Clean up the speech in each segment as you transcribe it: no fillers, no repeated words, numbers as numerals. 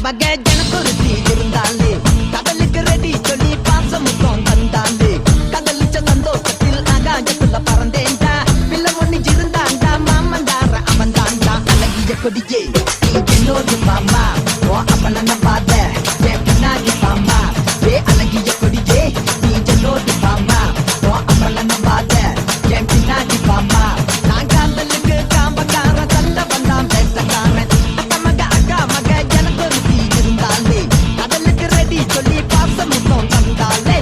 வகை ஜனக்குருத்தி இருந்தாலே கடலுக்கு ரெடி சொல்லி பாசமுத்தம் தந்தாலே கடலிச்ச சந்தோஷத்தில் ஆகாயத்துல பறந்தேன்டா பிள்ளை ஒண்ணு இருந்தாண்டா மாமந்தார அவன் தாண்டா அழகிய கொடியே நீ என்னோடு மாமா ஓ அப்பன பாத என் பின்னாடி மாமா ஏ அழகிய கொடியே நீ என்னோடு மாமா ஓ அப்பன பாத என் பின்னாடி மாமா நான் காதலுக்கு காம்பக்கார தந்த வந்தான் பேசக்காரன் சொல்லி பாசமுத்தம் தந்தாலே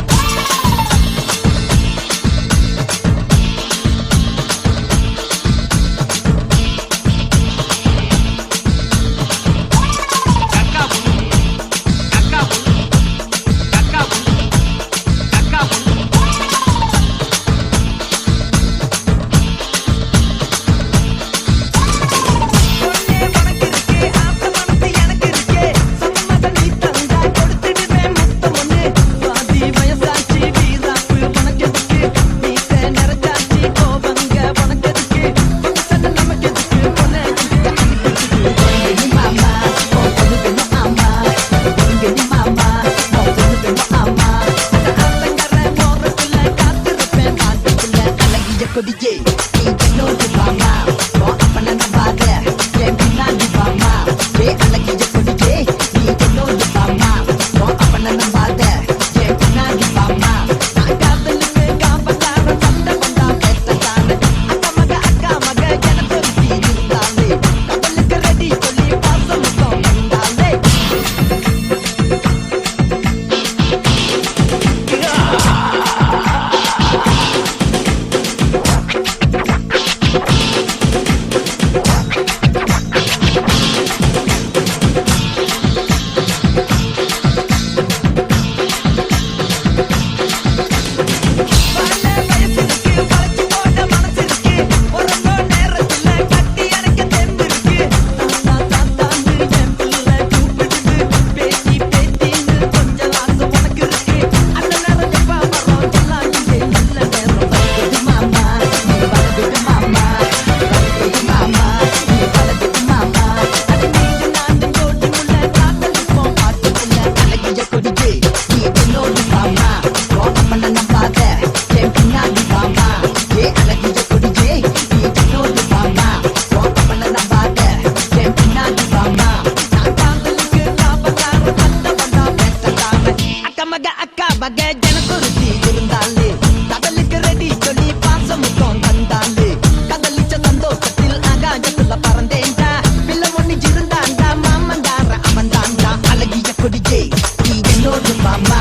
கொடியே நீ என்னோடு மாமா ஓ அப்பன பாத என் பின்னாடி மாமா ஏ அழகிய கொடியே நீ என்னோடு மாமா ஓ அப்பன பாத என் பின்னாடி மாமா நான் காதலுக்கு காம்பக்கார சண்டை வந்தா பேசத்தானே அக்கா மக ஜனக்குருத்தி இருந்தாலே கடலுக்கு ரெடி சொல்லி பாசமுத்தம் தந்தாலே வகை ஜனக்குருத்தி இருந்தாலே கடலுக்கு ரெடி சொல்லி பாசமுத்தம் தந்தாலே கடலிச்ச சந்தோஷத்தில் ஆகாயத்துல பறந்தேன்டா பிள்ளை ஒண்ணு இருந்தாண்டா மாமந்தார அவன் தாண்டா அழகிய கொடியே நீ என்னோடு மாமா